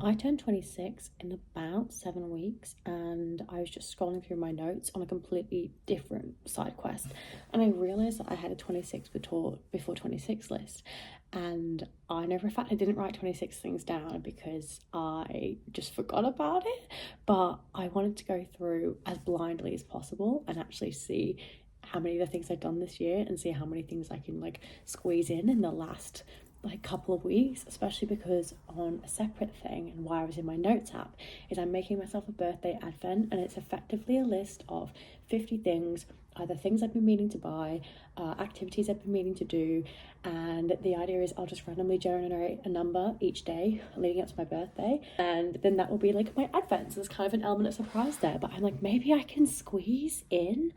I turned 26 in about 7 weeks, and I was just scrolling through my notes on a completely different side quest, and I realised that I had a 26 before 26 list. And I know for a fact I didn't write 26 things down because I just forgot about it, but I wanted to go through as blindly as possible and actually see how many of the things I've done this year and see how many things I can like squeeze in the last like couple of weeks, especially because on a separate thing, and why I was in my notes app, is I'm making myself a birthday advent, and it's effectively a list of 50 things, either things I've been meaning to buy, activities I've been meaning to do. And the idea is I'll just randomly generate a number each day leading up to my birthday, and then that will be like my advent. So there's kind of an element of surprise there, but I'm like, maybe I can squeeze in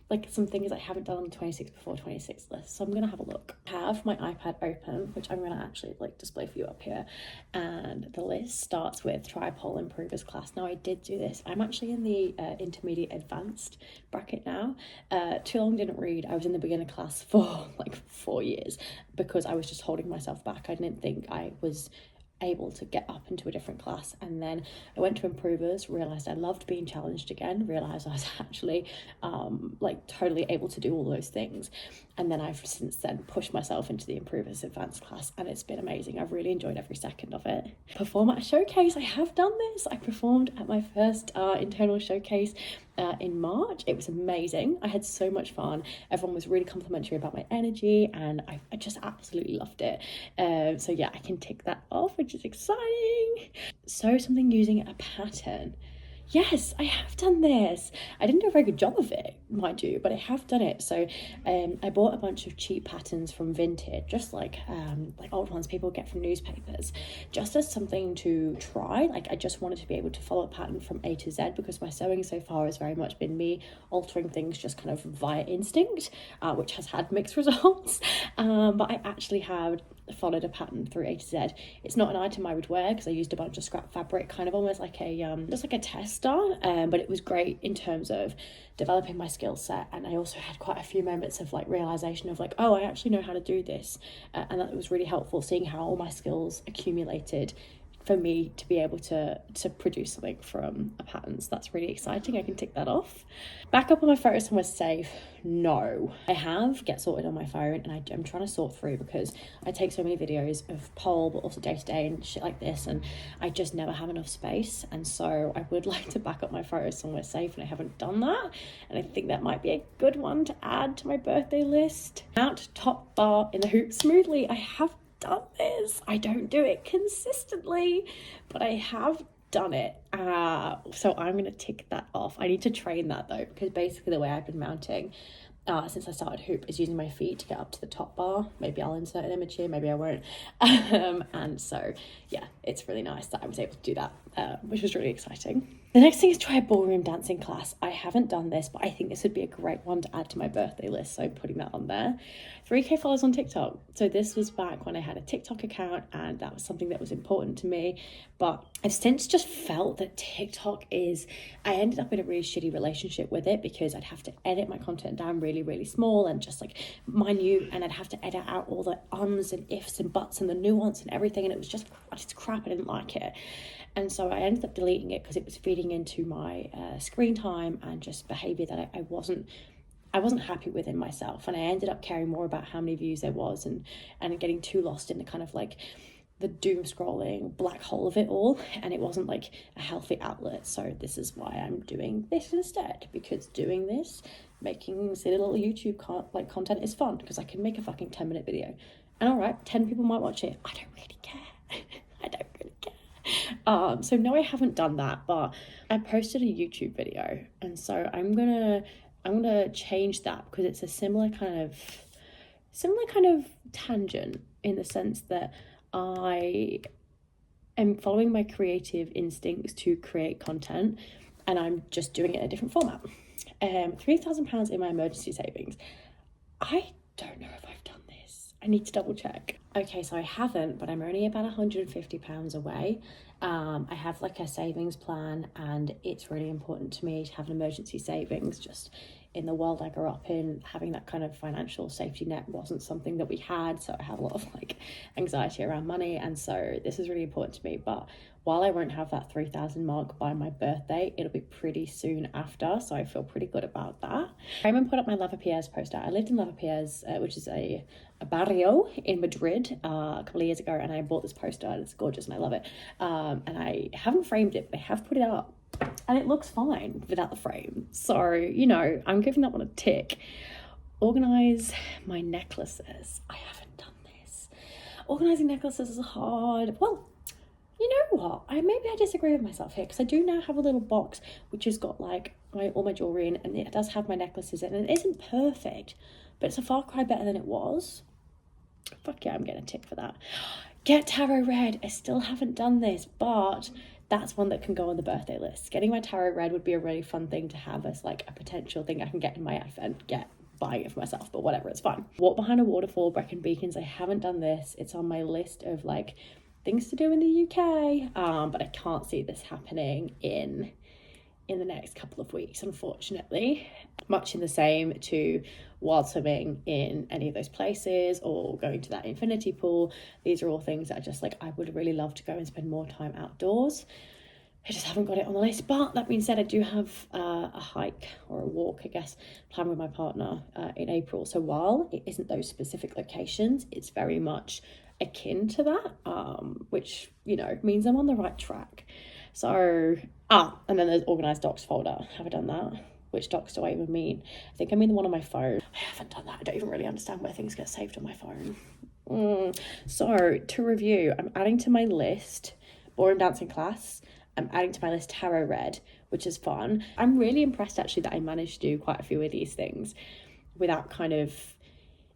like some things I haven't done on the 26 before 26 list. So I'm gonna have a look. I have my iPad open, which I'm gonna actually like display for you up here. And the list starts with try pole improvers class. Now I did do this. I'm actually in the intermediate advanced bracket now. Too long didn't read. I was in the beginner class for like 4 years because I was just holding myself back. I didn't think I was able to get up into a different class, and then I went to improvers, realized I loved being challenged again, realized I was actually like totally able to do all those things, and then I've since then pushed myself into the improvers advanced class, and it's been amazing. I've really enjoyed every second of it. Perform at a showcase. I have done this. I performed at my first internal showcase in March. It was amazing. I had so much fun. Everyone was really complimentary about my energy, and I just absolutely loved it. So yeah, I can tick that off, which is exciting. So something using a pattern. Yes, I have done this. I didn't do a very good job of it, mind you, but I have done it. So I bought a bunch of cheap patterns from Vinted, just like old ones people get from newspapers, just as something to try. Like I just wanted to be able to follow a pattern from A to Z, because my sewing so far has very much been me altering things just kind of via instinct, which has had mixed results. But I actually have followed a pattern through A to Z. It's not an item I would wear because I used a bunch of scrap fabric, kind of almost like a just like a tester, but it was great in terms of developing my skill set. And I also had quite a few moments of like realization of like, oh, I actually know how to do this, and that was really helpful, seeing how all my skills accumulated for me to be able to produce something from a pattern. So that's really exciting. I can tick that off. Back up on my photos somewhere safe. No, I have Get Sorted on my phone, and I'm trying to sort through because I take so many videos of pole, but also day to day and shit like this, and I just never have enough space. And so I would like to back up my photos somewhere safe, and I haven't done that. And I think that might be a good one to add to my birthday list. Mount top bar in the hoop smoothly. I have done this. I don't do it consistently, but I have done it. So I'm gonna tick that off. I need to train that though, because basically the way I've been mounting since I started hoop is using my feet to get up to the top bar. Maybe I'll insert an image here, maybe I won't. And so yeah, it's really nice that I was able to do that, which was really exciting. The next thing is try a ballroom dancing class. I haven't done this, but I think this would be a great one to add to my birthday list, so putting that on there. 3K followers on TikTok. So this was back when I had a TikTok account, and that was something that was important to me. But I've since just felt that TikTok I ended up in a really shitty relationship with it, because I'd have to edit my content down really, really small and just like minute, and I'd have to edit out all the ums and ifs and buts and the nuance and everything, and it was just crap. I didn't like it. And so I ended up deleting it because it was feeding into my screen time and just behavior that I wasn't happy with in myself. And I ended up caring more about how many views there was, and getting too lost in the kind of like the doom scrolling black hole of it all, and it wasn't like a healthy outlet. So this is why I'm doing this instead, because doing this, making silly little YouTube content is fun, because I can make a fucking 10-minute video, and all right, 10 people might watch it. I don't really care. I don't really care. So no, I haven't done that, but I posted a YouTube video, and so I'm gonna change that, because it's a similar kind of tangent, in the sense that I am following my creative instincts to create content, and I'm just doing it in a different format. £3,000 in my emergency savings. I don't know if I've done this. I need to double check. Okay, so I haven't, but I'm only about £150 away. I have like a savings plan, and it's really important to me to have an emergency savings, just in the world I grew up in, having that kind of financial safety net wasn't something that we had. So I have a lot of like anxiety around money. And so this is really important to me. But while I won't have that 3,000 mark by my birthday, it'll be pretty soon after. So I feel pretty good about that. I even put up my Lavapiés poster. I lived in Lavapiés, which is a barrio in Madrid a couple of years ago, and I bought this poster and it's gorgeous and I love it. And I haven't framed it, but I have put it up and it looks fine without the frame. So, you know, I'm giving that one a tick. Organize my necklaces. I haven't done this. Organizing necklaces is hard. Well, you know what? Maybe I disagree with myself here, because I do now have a little box which has got like all my jewelry in, and it does have my necklaces in, and it isn't perfect, but it's a far cry better than it was. Fuck yeah, I'm getting a tick for that. Get tarot read. I still haven't done this, but that's one that can go on the birthday list. Getting my tarot read would be a really fun thing to have as like a potential thing I can get in my advent, buying it for myself, but whatever, it's fine. Walk behind a waterfall, Brecon Beacons. I haven't done this. It's on my list of like things to do in the UK, but I can't see this happening in the next couple of weeks, unfortunately. Much in the same to wild swimming in any of those places or going to that infinity pool. These are all things that are just like, I would really love to go and spend more time outdoors. I just haven't got it on the list. But that being said, I do have a hike or a walk, I guess, planned with my partner in April. So while it isn't those specific locations, it's very much akin to that, which, you know, means I'm on the right track. So, and then there's organised docs folder. Have I done that? Which docs do I even mean? I think I mean the one on my phone. I haven't done that. I don't even really understand where things get saved on my phone. So, to review, I'm adding to my list ballroom dancing class. I'm adding to my list tarot read, which is fun. I'm really impressed actually that I managed to do quite a few of these things without kind of...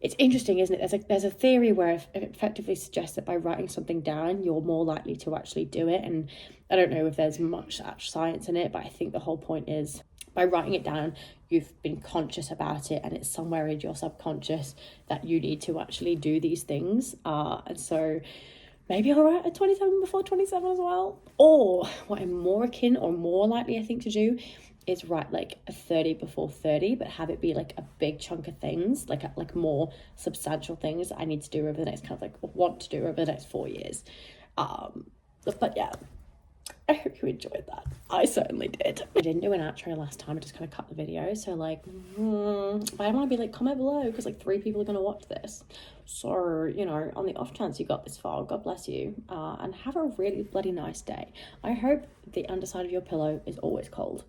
It's interesting, isn't it? There's a theory where it effectively suggests that by writing something down, you're more likely to actually do it. And I don't know if there's much actual science in it, but I think the whole point is by writing it down, you've been conscious about it, and it's somewhere in your subconscious that you need to actually do these things. And so maybe I'll write a 27 before 27 as well. Or what I'm more akin or more likely, I think, to do is write like a 30 before 30, but have it be like a big chunk of things, like more substantial things that I need to do over the next kind of like want to do over the next 4 years. But yeah, I hope you enjoyed that. I certainly did. I didn't do an outro last time. I just kind of cut the video. So like, but I want to be like, comment below, because like 3 people are going to watch this. So, you know, on the off chance you got this far, God bless you. And have a really bloody nice day. I hope the underside of your pillow is always cold.